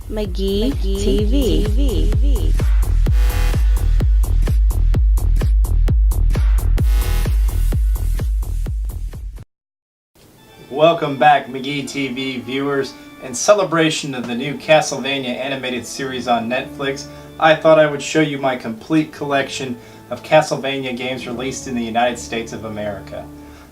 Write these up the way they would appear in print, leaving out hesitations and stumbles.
McGee TV. Welcome back, McGee TV viewers. In celebration of the new Castlevania animated series on Netflix, I thought I would show you my complete collection of Castlevania games released in the United States of America.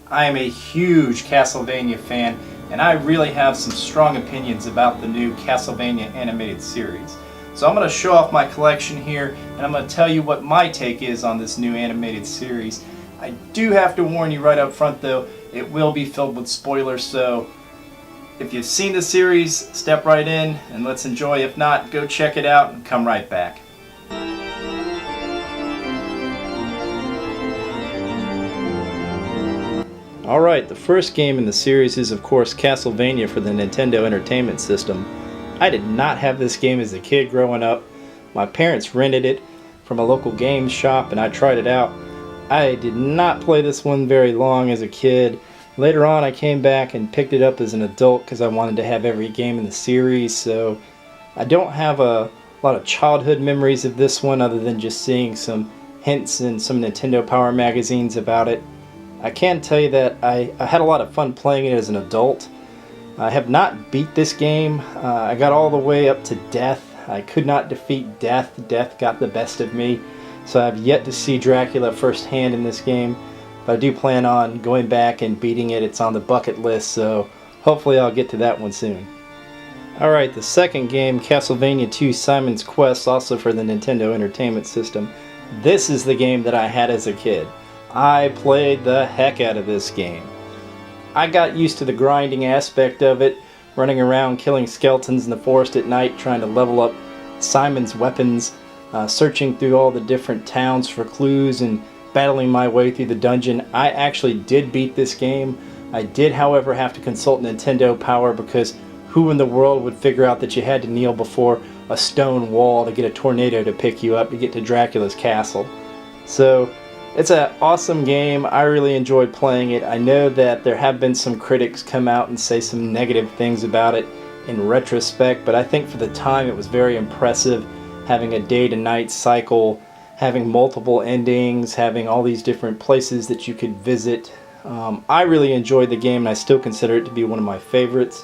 I am a huge Castlevania fan, and I really have some strong opinions about the new Castlevania animated series. So I'm going to show off my collection here, and I'm going to tell you what my take is on this new animated series. I do have to warn you right up front though, it will be filled with spoilers, so if you've seen the series, step right in and let's enjoy. If not, go check it out and come right back. Alright, the first game in the series is of course Castlevania for the Nintendo Entertainment System. I did not have this game as a kid growing up. My parents rented it from a local game shop and I tried it out. I did not play this one very long as a kid. Later on I came back and picked it up as an adult because I wanted to have every game in the series, so I don't have a lot of childhood memories of this one other than just seeing some hints in some Nintendo Power magazines about it. I can tell you that I had a lot of fun playing it as an adult. I have not beat this game. I got all the way up to death. I could not defeat death. Death got the best of me. So I've yet to see Dracula firsthand in this game. But I do plan on going back and beating it. It's on the bucket list, so hopefully I'll get to that one soon. Alright, the second game, Castlevania 2 Simon's Quest, also for the Nintendo Entertainment System. This is the game that I had as a kid. I played the heck out of this game. I got used to the grinding aspect of it, running around killing skeletons in the forest at night, trying to level up Simon's weapons, searching through all the different towns for clues and battling my way through the dungeon. I actually did beat this game. I did, however, have to consult Nintendo Power because who in the world would figure out that you had to kneel before a stone wall to get a tornado to pick you up to get to Dracula's castle? So it's an awesome game. I really enjoyed playing it. I know that there have been some critics come out and say some negative things about it in retrospect, but I think for the time it was very impressive, having a day to night cycle, having multiple endings, having all these different places that you could visit. I really enjoyed the game and I still consider it to be one of my favorites.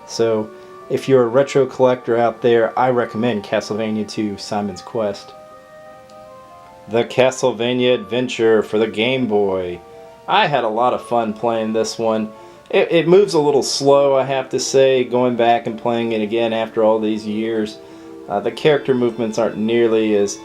So if you're a retro collector out there, I recommend Castlevania 2 Simon's Quest. The Castlevania Adventure for the Game Boy. I had a lot of fun playing this one. It moves a little slow, I have to say, going back and playing it again after all these years. The character movements aren't nearly as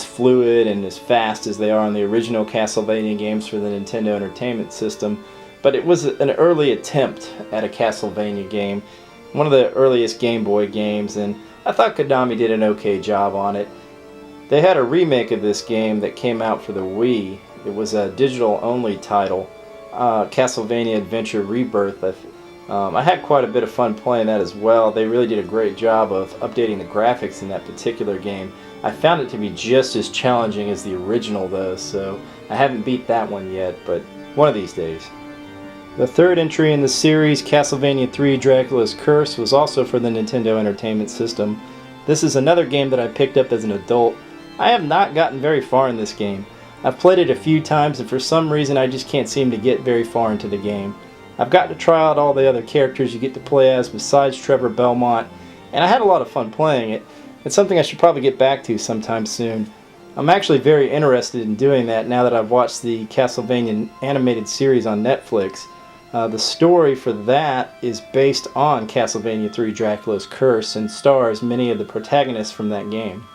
fluid and as fast as they are on the original Castlevania games for the Nintendo Entertainment System, but it was an early attempt at a Castlevania game, one of the earliest Game Boy games, and I thought Konami did an okay job on it. They had a remake of this game that came out for the Wii. It was a digital-only title, Castlevania Adventure Rebirth. I had quite a bit of fun playing that as well. They really did a great job of updating the graphics in that particular game. I found it to be just as challenging as the original though, so I haven't beat that one yet, but one of these days. The third entry in the series, Castlevania 3 Dracula's Curse, was also for the Nintendo Entertainment System. This is another game that I picked up as an adult. I have not gotten very far in this game. I've played it a few times and for some reason I just can't seem to get very far into the game. I've got to try out all the other characters you get to play as besides Trevor Belmont, and I had a lot of fun playing it. It's something I should probably get back to sometime soon. I'm actually very interested in doing that now that I've watched the Castlevania animated series on Netflix. The story for that is based on Castlevania 3 Dracula's Curse and stars many of the protagonists from that game.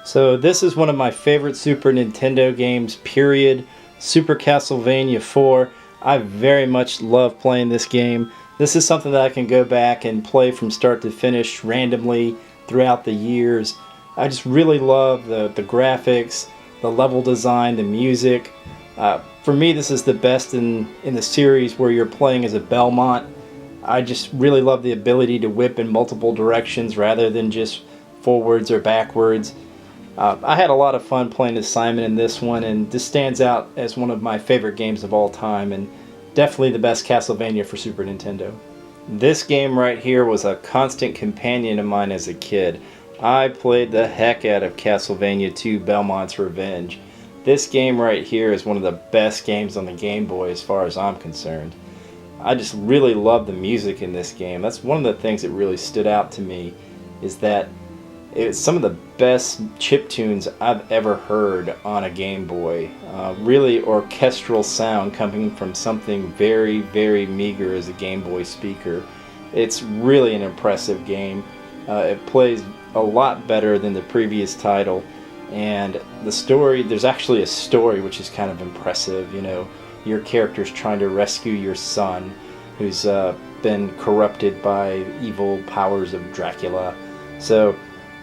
So this is one of my favorite Super Nintendo games, period. Super Castlevania 4. I very much love playing this game. This is something that I can go back and play from start to finish randomly throughout the years. I just really love the graphics, the level design, the music. For me, this is the best in the series where you're playing as a Belmont. I just really love the ability to whip in multiple directions rather than just forwards or backwards. I had a lot of fun playing as Simon in this one, and this stands out as one of my favorite games of all time, and definitely the best Castlevania for Super Nintendo. This game right here was a constant companion of mine as a kid. I played the heck out of Castlevania 2 Belmont's Revenge. This game right here is one of the best games on the Game Boy as far as I'm concerned. I just really love the music in this game. That's one of the things that really stood out to me, is that it's some of the best chiptunes I've ever heard on a Game Boy. Really orchestral sound coming from something very, very meager as a Game Boy speaker. It's really an impressive game. It plays a lot better than the previous title, and the story, there's actually a story which is kind of impressive. You know, your character's trying to rescue your son who's been corrupted by evil powers of Dracula. So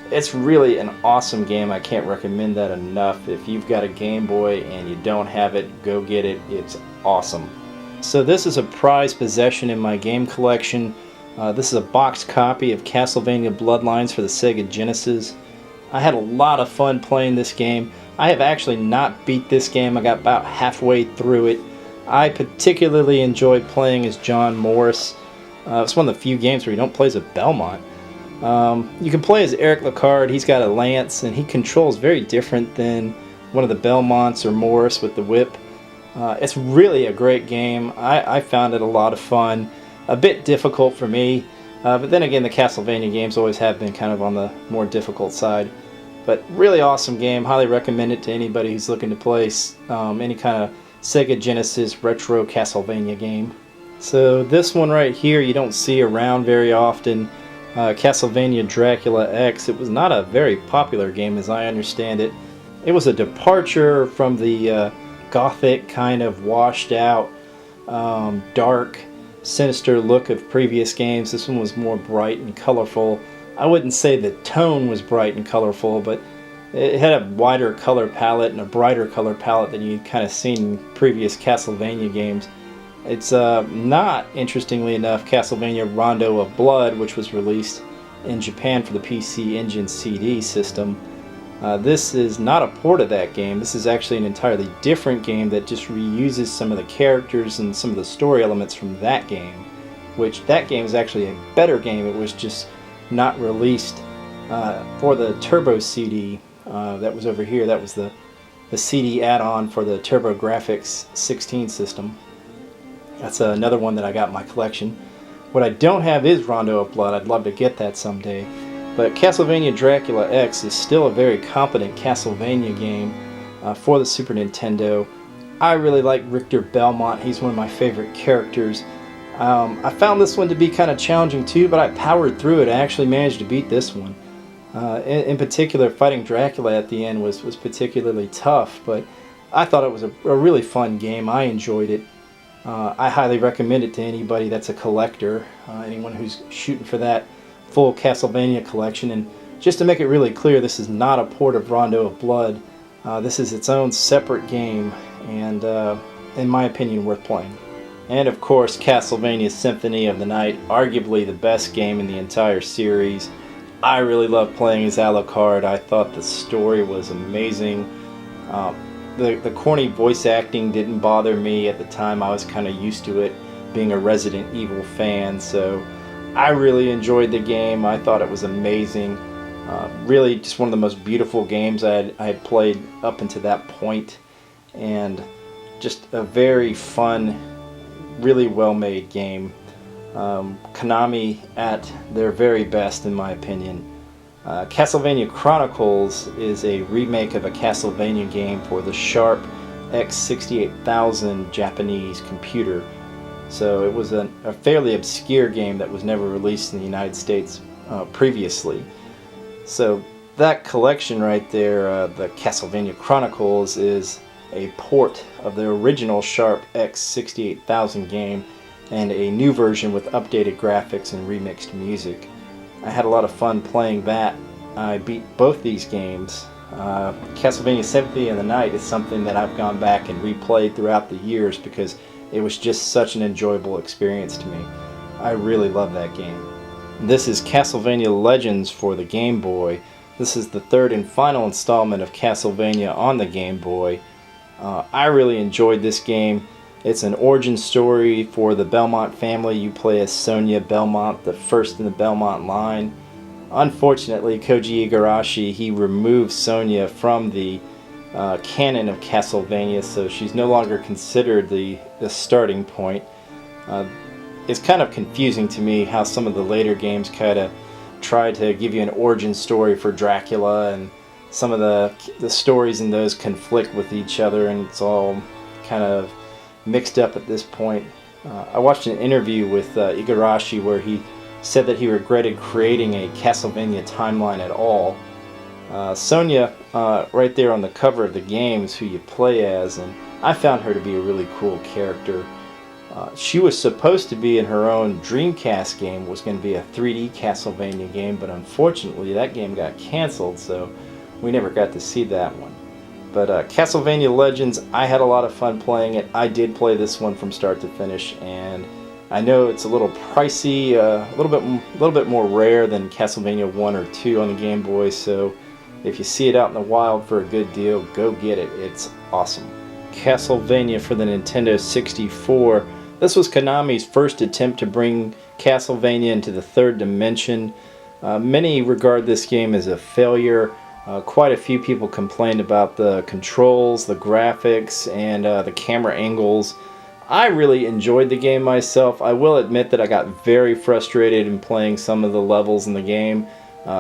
it's really an awesome game. I can't recommend that enough. If you've got a Game Boy and you don't have it, go get it. It's awesome. So this is a prized possession in my game collection. This is a boxed copy of Castlevania Bloodlines for the Sega Genesis. I had a lot of fun playing this game. I have actually not beat this game. I got about halfway through it. I particularly enjoyed playing as John Morris. It's one of the few games where you don't play as a Belmont. You can play as Eric Lacard. He's got a lance, and he controls very different than one of the Belmonts or Morris with the whip. It's really a great game. I found it a lot of fun. A bit difficult for me, but then again, the Castlevania games always have been kind of on the more difficult side. But really awesome game. Highly recommend it to anybody who's looking to play any kind of Sega Genesis retro Castlevania game. So this one right here you don't see around very often. Castlevania Dracula X. It was not a very popular game as I understand it. It was a departure from the gothic kind of washed out, dark, sinister look of previous games. This one was more bright and colorful. I wouldn't say the tone was bright and colorful, but it had a wider color palette and a brighter color palette than you'd kind of seen in previous Castlevania games. It's not, interestingly enough, Castlevania Rondo of Blood, which was released in Japan for the PC Engine CD system. This is not a port of that game. This is actually an entirely different game that just reuses some of the characters and some of the story elements from that game, which that game is actually a better game. It was just not released for the Turbo CD that was over here. That was the CD add-on for the TurboGrafx 16 system. That's another one that I got in my collection. What I don't have is Rondo of Blood. I'd love to get that someday. But Castlevania Dracula X is still a very competent Castlevania game for the Super Nintendo. I really like Richter Belmont. He's one of my favorite characters. I found this one to be kind of challenging too, but I powered through it. I actually managed to beat this one. In particular, fighting Dracula at the end was particularly tough, but I thought it was a really fun game. I enjoyed it. I highly recommend it to anybody that's a collector, anyone who's shooting for that full Castlevania collection. And just to make it really clear, this is not a port of Rondo of Blood. This is its own separate game, and in my opinion, worth playing. And of course, Castlevania Symphony of the Night, arguably the best game in the entire series. I really loved playing as Alucard. I thought the story was amazing. The corny voice acting didn't bother me at the time. I was kind of used to it, being a Resident Evil fan, so I really enjoyed the game. I thought it was amazing. Really just one of the most beautiful games I had played up until that point, and just a very fun, really well-made game. Konami at their very best, in my opinion. Castlevania Chronicles is a remake of a Castlevania game for the Sharp X68000 Japanese computer. So it was a fairly obscure game that was never released in the United States previously. So that collection right there, the Castlevania Chronicles, is a port of the original Sharp X68000 game and a new version with updated graphics and remixed music. I had a lot of fun playing that. I beat both these games. Castlevania Symphony of the Night is something that I've gone back and replayed throughout the years because it was just such an enjoyable experience to me. I really love that game. This is Castlevania Legends for the Game Boy. This is the third and final installment of Castlevania on the Game Boy. I really enjoyed this game. It's an origin story for the Belmont family. You play as Sonia Belmont, the first in the Belmont line. Unfortunately, Koji Igarashi, he removed Sonia from the canon of Castlevania, so she's no longer considered the starting point. It's kind of confusing to me how some of the later games kind of try to give you an origin story for Dracula, and some of the stories in those conflict with each other, and it's all kind of mixed up at this point. I watched an interview with Igarashi where he said that he regretted creating a Castlevania timeline at all. Sonia, right there on the cover of the game, is who you play as, and I found her to be a really cool character. She was supposed to be in her own Dreamcast game, was going to be a 3D Castlevania game, but unfortunately that game got canceled, so we never got to see that one. But Castlevania Legends, I had a lot of fun playing it. I did play this one from start to finish, and I know it's a little pricey, a little bit more rare than Castlevania 1 or 2 on the Game Boy, so if you see it out in the wild for a good deal, go get it. It's awesome. Castlevania for the Nintendo 64. This was Konami's first attempt to bring Castlevania into the third dimension. Many regard this game as a failure. Quite a few people complained about the controls, the graphics, and the camera angles. I really enjoyed the game myself. I will admit that I got very frustrated in playing some of the levels in the game.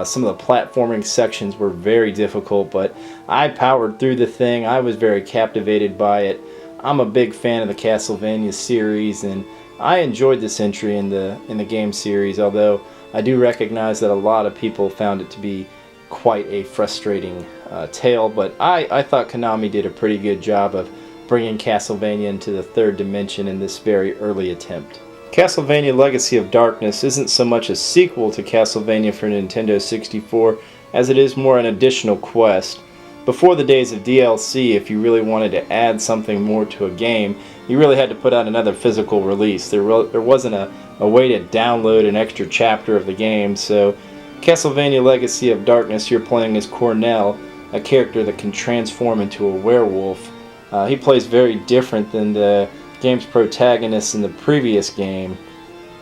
Some of the platforming sections were very difficult, but I powered through the thing. I was very captivated by it. I'm a big fan of the Castlevania series, and I enjoyed this entry in the game series, although I do recognize that a lot of people found it to be quite a frustrating tale, but I thought Konami did a pretty good job of bringing Castlevania into the third dimension in this very early attempt. Castlevania Legacy of Darkness isn't so much a sequel to Castlevania for Nintendo 64 as it is more an additional quest. Before the days of DLC, if you really wanted to add something more to a game, you really had to put out another physical release. There wasn't a way to download an extra chapter of the game, so Castlevania Legacy of Darkness, you're playing as Cornell, a character that can transform into a werewolf. He plays very different than the game's protagonist in the previous game,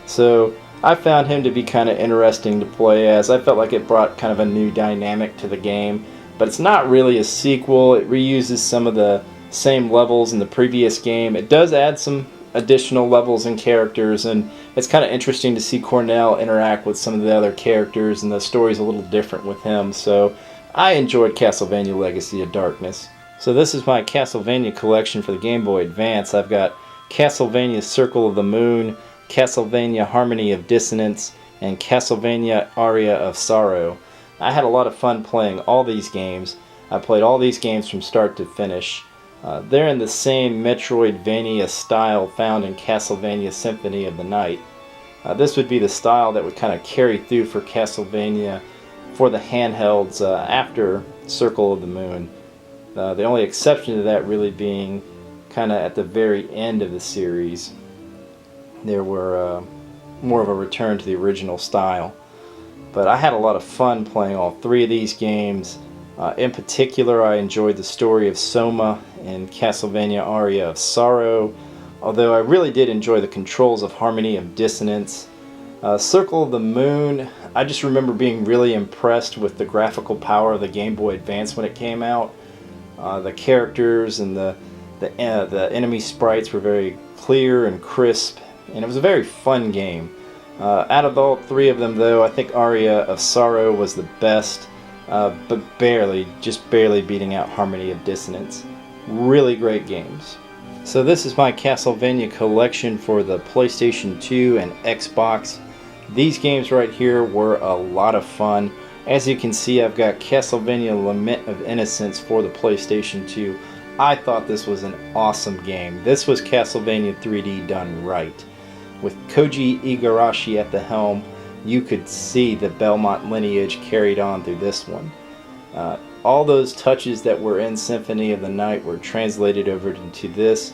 so I found him to be kind of interesting to play as. I felt like it brought kind of a new dynamic to the game, but it's not really a sequel. It reuses some of the same levels in the previous game. It does add some additional levels and characters, and it's kind of interesting to see Cornell interact with some of the other characters, and the story's a little different with him, so I enjoyed Castlevania Legacy of Darkness. So this is my Castlevania collection for the Game Boy Advance. I've got Castlevania Circle of the Moon, Castlevania Harmony of Dissonance, and Castlevania Aria of Sorrow. I had a lot of fun playing all these games. I played all these games from start to finish. They're in the same Metroidvania style found in Castlevania Symphony of the Night. This would be the style that would kind of carry through for Castlevania for the handhelds after Circle of the Moon. The only exception to that really being kind of at the very end of the series. There were more of a return to the original style. But I had a lot of fun playing all three of these games. In particular, I enjoyed the story of Soma in Castlevania Aria of Sorrow, although I really did enjoy the controls of Harmony of Dissonance. Circle of the Moon, I just remember being really impressed with the graphical power of the Game Boy Advance when it came out. The characters and the enemy sprites were very clear and crisp, and it was a very fun game. Out of all three of them, though, I think Aria of Sorrow was the best, but just barely beating out Harmony of Dissonance. Really great games. So this is my Castlevania collection for the PlayStation 2 and Xbox. These games right here were a lot of fun. As you can see, I've got Castlevania Lament of Innocence for the PlayStation 2. I thought this was an awesome game. This was Castlevania 3D done right. With Koji Igarashi at the helm, you could see the Belmont lineage carried on through this one. All those touches that were in Symphony of the Night were translated over into this.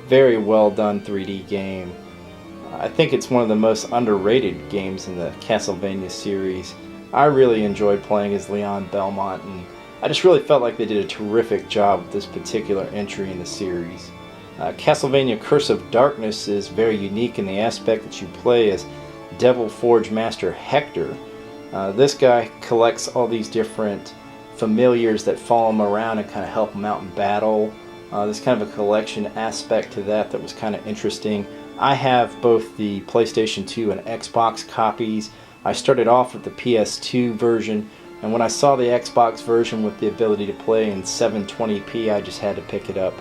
Very well done 3D game. I think it's one of the most underrated games in the Castlevania series. I really enjoyed playing as Leon Belmont, and I just really felt like they did a terrific job with this particular entry in the series. Castlevania Curse of Darkness is very unique in the aspect that you play as Devil Forge Master Hector. This guy collects all these different familiars that follow him around and kind of help him out in battle. There's kind of a collection aspect to that was kind of interesting. I have both the PlayStation 2 and Xbox copies. I started off with the PS2 version, and when I saw the Xbox version with the ability to play in 720p, I just had to pick it up.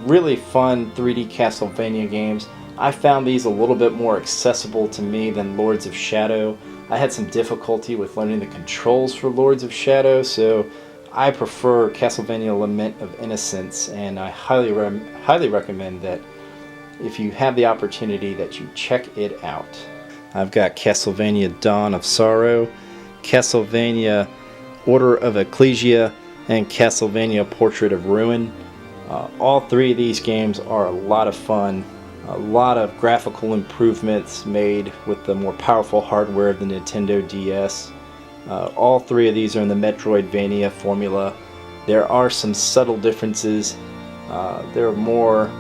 Really fun 3D Castlevania games. I found these a little bit more accessible to me than Lords of Shadow. I had some difficulty with learning the controls for Lords of Shadow, so I prefer Castlevania Lament of Innocence, and I highly recommend that if you have the opportunity that you check it out. I've got Castlevania Dawn of Sorrow, Castlevania Order of Ecclesia, and Castlevania Portrait of Ruin. All three of these games are a lot of fun. A lot of graphical improvements made with the more powerful hardware of the Nintendo DS. All three of these are in the Metroidvania formula. There are some subtle differences. There are more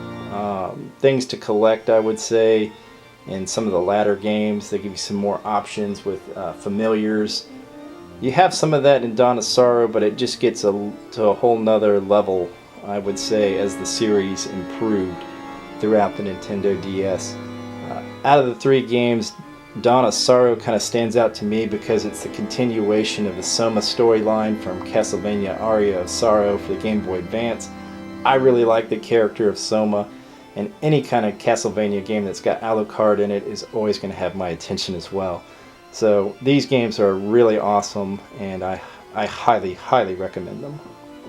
things to collect, I would say, in some of the latter games. They give you some more options with familiars. You have some of that in Dawn of Sorrow, but it just gets to a whole nother level, I would say, as the series improved throughout the Nintendo DS. Out of the three games, Dawn of Sorrow kind of stands out to me because it's the continuation of the Soma storyline from Castlevania Aria of Sorrow for the Game Boy Advance. I really like the character of Soma, and any kind of Castlevania game that's got Alucard in it is always going to have my attention as well. So these games are really awesome, and I highly recommend them.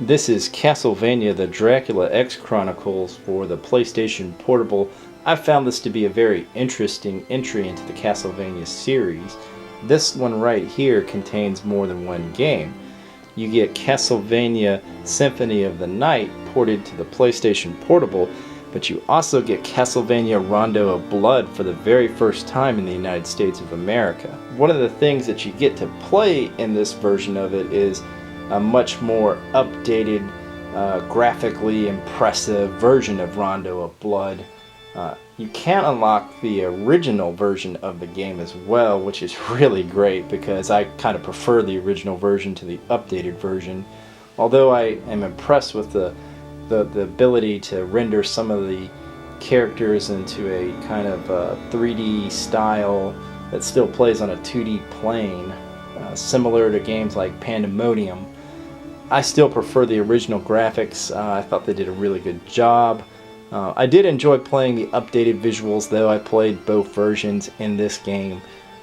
This is Castlevania the Dracula X Chronicles for the PlayStation Portable. I found this to be a very interesting entry into the Castlevania series. This one right here contains more than one game. You get Castlevania Symphony of the Night ported to the PlayStation Portable, but you also get Castlevania Rondo of Blood for the very first time in the United States of America. One of the things that you get to play in this version of it is a much more updated, graphically impressive version of Rondo of Blood. You can unlock the original version of the game as well, which is really great because I kind of prefer the original version to the updated version. Although I am impressed with the ability to render some of the characters into a kind of 3D style that still plays on a 2D plane, similar to games like Pandemonium. I still prefer the original graphics. I thought they did a really good job. I did enjoy playing the updated visuals, though. I played both versions in this game.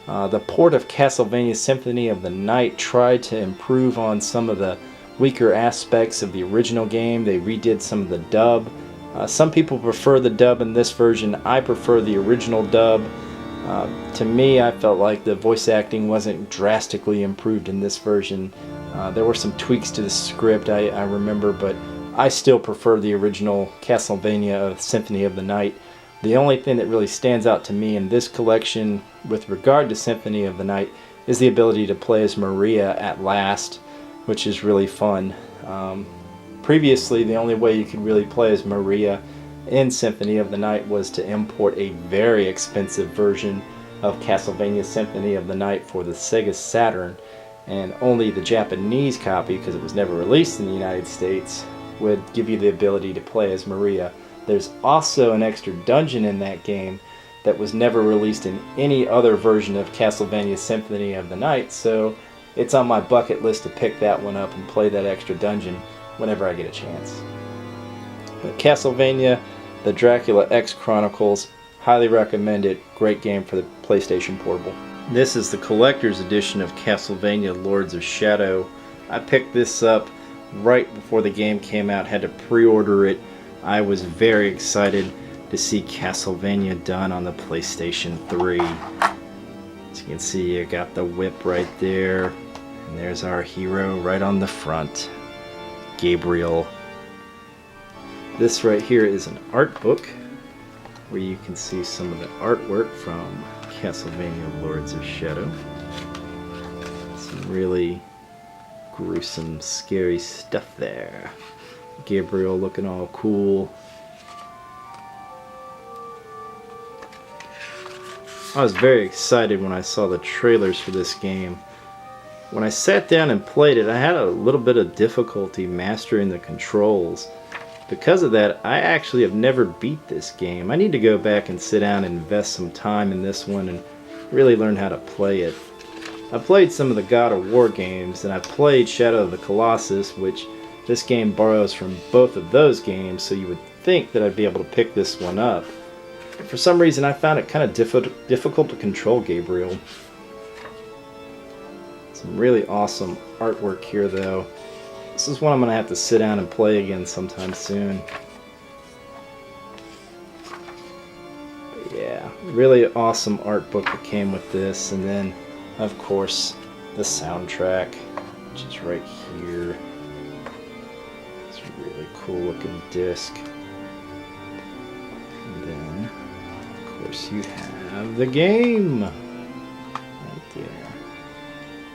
The port of Castlevania Symphony of the Night tried to improve on some of the weaker aspects of the original game. They redid some of the dub. Some people prefer the dub in this version. I prefer the original dub. To me, I felt like the voice acting wasn't drastically improved in this version. There were some tweaks to the script, I remember, but I still prefer the original Castlevania Symphony of the Night. The only thing that really stands out to me in this collection with regard to Symphony of the Night is the ability to play as Maria at last, which is really fun. Previously, the only way you could really play as Maria in Symphony of the Night was to import a very expensive version of Castlevania Symphony of the Night for the Sega Saturn, and only the Japanese copy, because it was never released in the United States, would give you the ability to play as Maria. There's also an extra dungeon in that game that was never released in any other version of Castlevania Symphony of the Night, so it's on my bucket list to pick that one up and play that extra dungeon whenever I get a chance. Castlevania the Dracula X Chronicles, highly recommend it. Great game for the PlayStation Portable. This is the collector's edition of Castlevania Lords of Shadow. I picked this up right before the game came out, had to pre-order it. I was very excited to see Castlevania done on the PlayStation 3. As you can see, you got the whip right there, and there's our hero right on the front, Gabriel. This right here is an art book where you can see some of the artwork from Castlevania Lords of Shadow. Some really gruesome, scary stuff there. Gabriel looking all cool. I was very excited when I saw the trailers for this game. When I sat down and played it, I had a little bit of difficulty mastering the controls. Because of that, I actually have never beat this game. I need to go back and sit down and invest some time in this one and really learn how to play it. I played some of the God of War games, and I played Shadow of the Colossus, which this game borrows from both of those games, so you would think that I'd be able to pick this one up. But for some reason, I found it kind of difficult to control Gabriel. Some really awesome artwork here, though. This is one I'm going to have to sit down and play again sometime soon. But yeah, really awesome art book that came with this, and then, of course, the soundtrack, which is right here. It's a really cool looking disc. And then, of course, you have the game right there.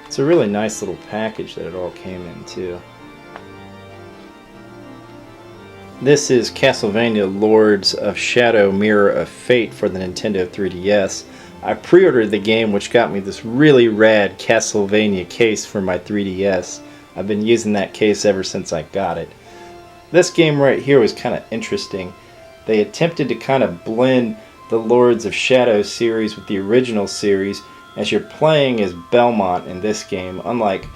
It's a really nice little package that it all came in, too. This is Castlevania Lords of Shadow Mirror of Fate for the Nintendo 3DS. I pre-ordered the game, which got me this really rad Castlevania case for my 3DS. I've been using that case ever since I got it. This game right here was kind of interesting. They attempted to kind of blend the Lords of Shadow series with the original series, as you're playing as Belmont in this game, unlike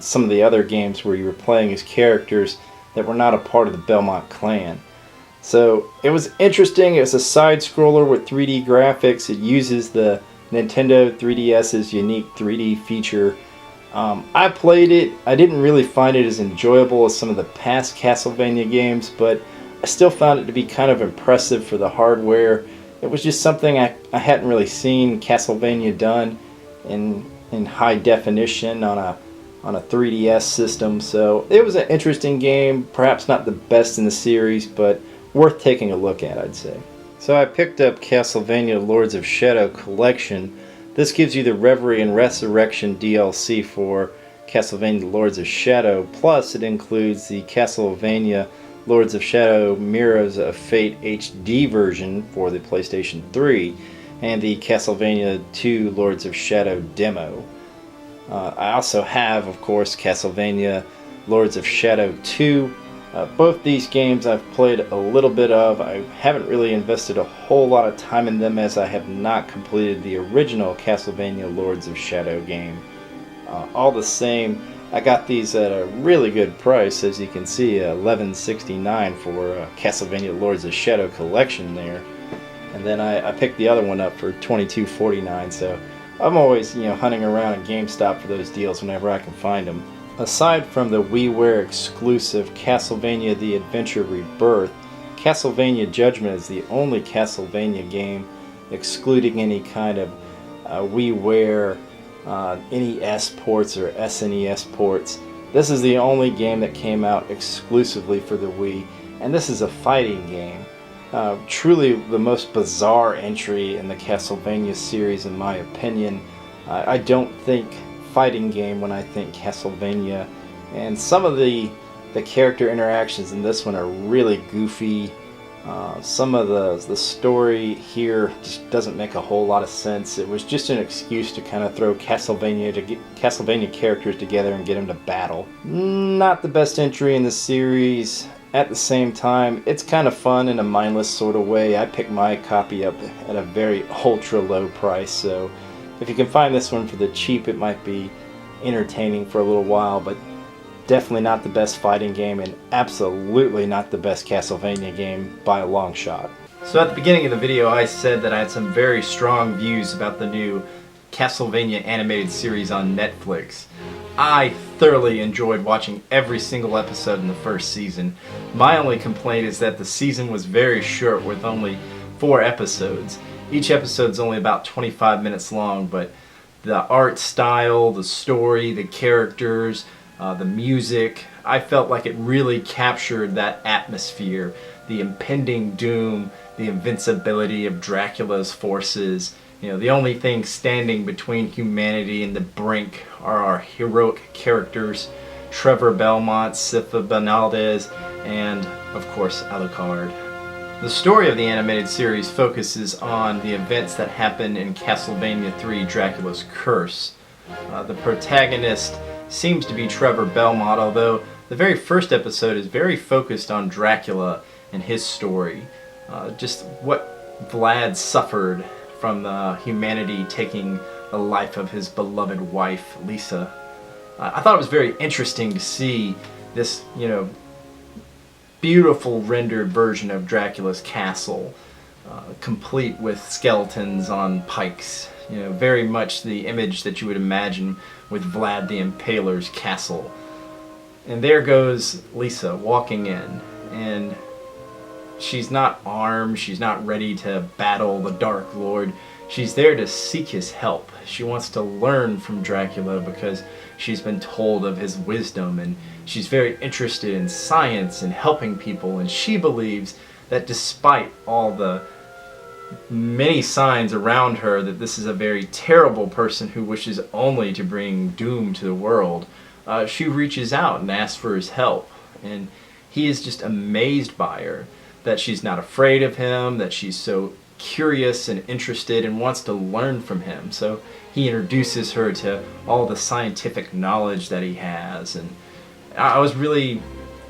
some of the other games where you were playing as characters that were not a part of the Belmont clan. So it was interesting. It was a side-scroller with 3D graphics. It uses the Nintendo 3DS's unique 3D feature. I played it. I didn't really find it as enjoyable as some of the past Castlevania games, but I still found it to be kind of impressive for the hardware. It was just something I hadn't really seen Castlevania done in high definition on a 3DS system, so it was an interesting game, perhaps not the best in the series, but worth taking a look at, I'd say. So I picked up Castlevania Lords of Shadow Collection. This gives you the Reverie and Resurrection DLC for Castlevania Lords of Shadow, plus it includes the Castlevania Lords of Shadow Mirrors of Fate HD version for the PlayStation 3, and the Castlevania 2 Lords of Shadow demo. I also have, of course, Castlevania Lords of Shadow 2. Both these games I've played a little bit of. I haven't really invested a whole lot of time in them, as I have not completed the original Castlevania Lords of Shadow game. All the same, I got these at a really good price, as you can see, $11.69 for Castlevania Lords of Shadow Collection there. And then I picked the other one up for $22.49, so I'm always, hunting around at GameStop for those deals whenever I can find them. Aside from the WiiWare exclusive Castlevania The Adventure Rebirth, Castlevania Judgment is the only Castlevania game, excluding any kind of WiiWare NES ports or SNES ports. This is the only game that came out exclusively for the Wii, and this is a fighting game. Truly the most bizarre entry in the Castlevania series, in my opinion. I don't think fighting game when I think Castlevania, and some of the character interactions in this one are really goofy. Some of the story here just doesn't make a whole lot of sense. It was just an excuse to kind of throw Castlevania characters together and get them to battle. Not the best entry in the series. At the same time, it's kind of fun in a mindless sort of way. I picked my copy up at a very ultra low price, so if you can find this one for the cheap, it might be entertaining for a little while, but definitely not the best fighting game, and absolutely not the best Castlevania game by a long shot. So at the beginning of the video, I said that I had some very strong views about the new Castlevania animated series on Netflix. I thoroughly enjoyed watching every single episode in the first season. My only complaint is that the season was very short, with only 4 episodes. Each episode's only about 25 minutes long, but the art style, the story, the characters, the music, I felt like it really captured that atmosphere, the impending doom, the invincibility of Dracula's forces. The only thing standing between humanity and the brink are our heroic characters, Trevor Belmont, Sypha Benaldez, and, of course, Alucard. The story of the animated series focuses on the events that happen in Castlevania 3 Dracula's Curse. The protagonist seems to be Trevor Belmont, although the very first episode is very focused on Dracula and his story. Just what Vlad suffered from humanity taking the life of his beloved wife, Lisa. I thought it was very interesting to see this, beautiful rendered version of Dracula's castle, complete with skeletons on pikes. Very much the image that you would imagine with Vlad the Impaler's castle. And there goes Lisa walking in, and she's not armed, she's not ready to battle the Dark Lord. She's there to seek his help. She wants to learn from Dracula because she's been told of his wisdom, and she's very interested in science and helping people, and she believes that despite all the many signs around her that this is a very terrible person who wishes only to bring doom to the world, she reaches out and asks for his help. And he is just amazed by her, that she's not afraid of him, that she's so curious and interested and wants to learn from him. So he introduces her to all the scientific knowledge that he has, and I was really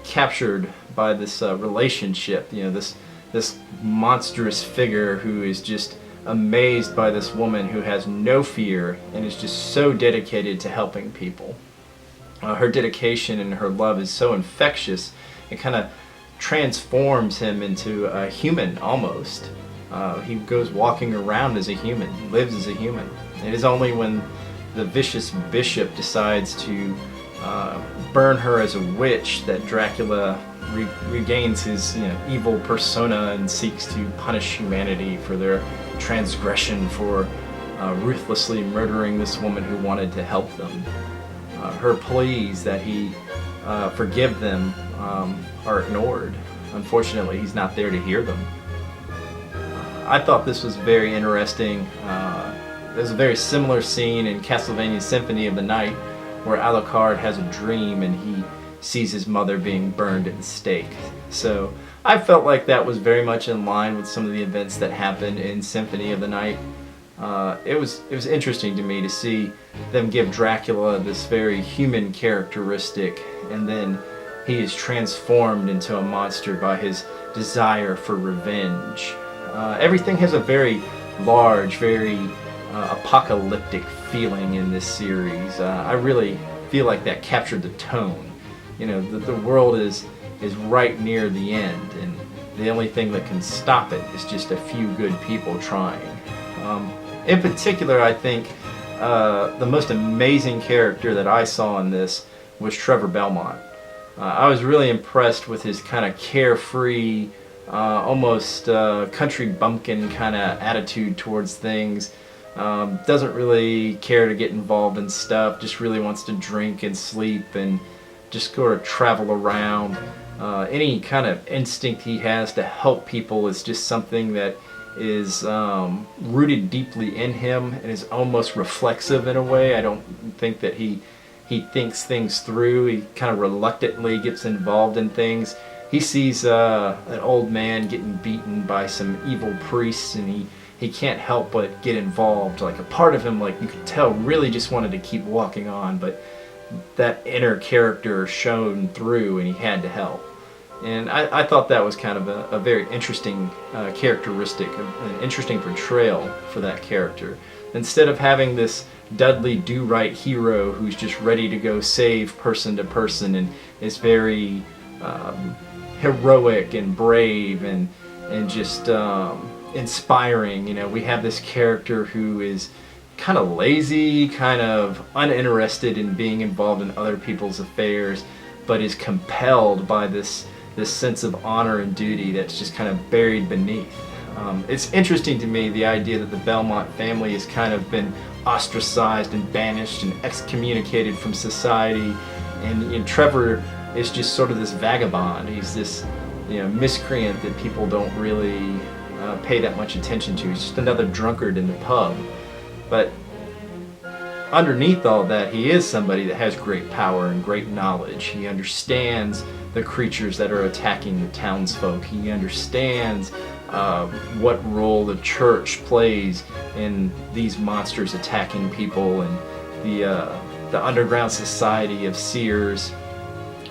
captured by this relationship. This monstrous figure who is just amazed by this woman who has no fear and is just so dedicated to helping people. Her dedication and her love is so infectious, it kind of transforms him into a human almost. He goes walking around as a human, lives as a human. It is only when the vicious bishop decides to burn her as a witch that Dracula regains his evil persona and seeks to punish humanity for their transgression, for ruthlessly murdering this woman who wanted to help them. Her pleas that he forgive them are ignored. Unfortunately, he's not there to hear them. I thought this was very interesting. There's a very similar scene in Castlevania Symphony of the Night where Alucard has a dream and he sees his mother being burned at the stake. So I felt like that was very much in line with some of the events that happened in Symphony of the Night. It was interesting to me to see them give Dracula this very human characteristic, and then he is transformed into a monster by his desire for revenge. Everything has a very large, very apocalyptic feeling in this series. I really feel like that captured the tone. The world is right near the end, and the only thing that can stop it is just a few good people trying. In particular, I think the most amazing character that I saw in this was Trevor Belmont. I was really impressed with his kind of carefree, almost country bumpkin kind of attitude towards things. Doesn't really care to get involved in stuff, just really wants to drink and sleep and just sort of travel around. Any kind of instinct he has to help people is just something that is rooted deeply in him and is almost reflexive in a way. I don't think that he thinks things through. He kind of reluctantly gets involved in things. He sees an old man getting beaten by some evil priests, and he can't help but get involved. Like a part of him, like you could tell, really just wanted to keep walking on, but that inner character shone through and he had to help. And I thought that was kind of a very interesting characteristic, an interesting portrayal for that character. Instead of having this Dudley do-right hero who's just ready to go save person to person and is very heroic and brave and just inspiring, we have this character who is kind of lazy, kind of uninterested in being involved in other people's affairs, but is compelled by this sense of honor and duty that's just kind of buried beneath. It's interesting to me, the idea that the Belmont family has kind of been ostracized and banished and excommunicated from society, and Trevor is just sort of this vagabond. He's this miscreant that people don't really pay that much attention to. He's just another drunkard in the pub. But underneath all that, he is somebody that has great power and great knowledge. He understands the creatures that are attacking the townsfolk. He understands what role the church plays in these monsters attacking people, and the underground society of seers.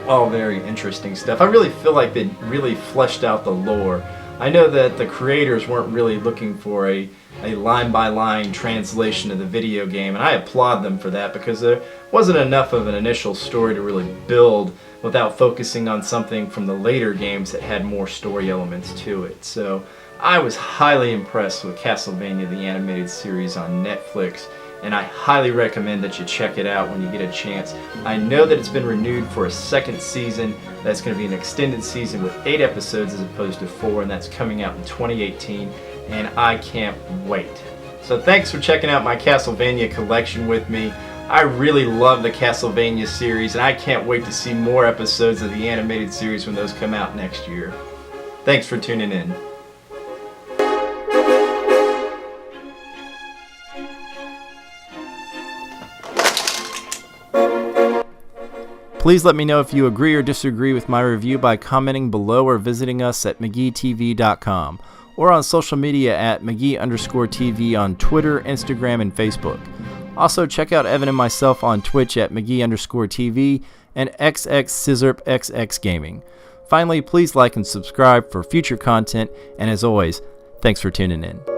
All very interesting stuff. I really feel like they really fleshed out the lore. I know that the creators weren't really looking for a line-by-line translation of the video game, and I applaud them for that, because there wasn't enough of an initial story to really build without focusing on something from the later games that had more story elements to it. So I was highly impressed with Castlevania the Animated Series on Netflix, and I highly recommend that you check it out when you get a chance. I know that it's been renewed for a second season. That's going to be an extended season with 8 episodes as opposed to 4, and that's coming out in 2018, and I can't wait. So thanks for checking out my Castlevania collection with me. I really love the Castlevania series, and I can't wait to see more episodes of the animated series when those come out next year. Thanks for tuning in. Please let me know if you agree or disagree with my review by commenting below or visiting us at McGeeTV.com or on social media at McGee_TV on Twitter, Instagram, and Facebook. Also, check out Evan and myself on Twitch at McGee_TV and XXScissorpXX Gaming. Finally, please like and subscribe for future content, and as always, thanks for tuning in.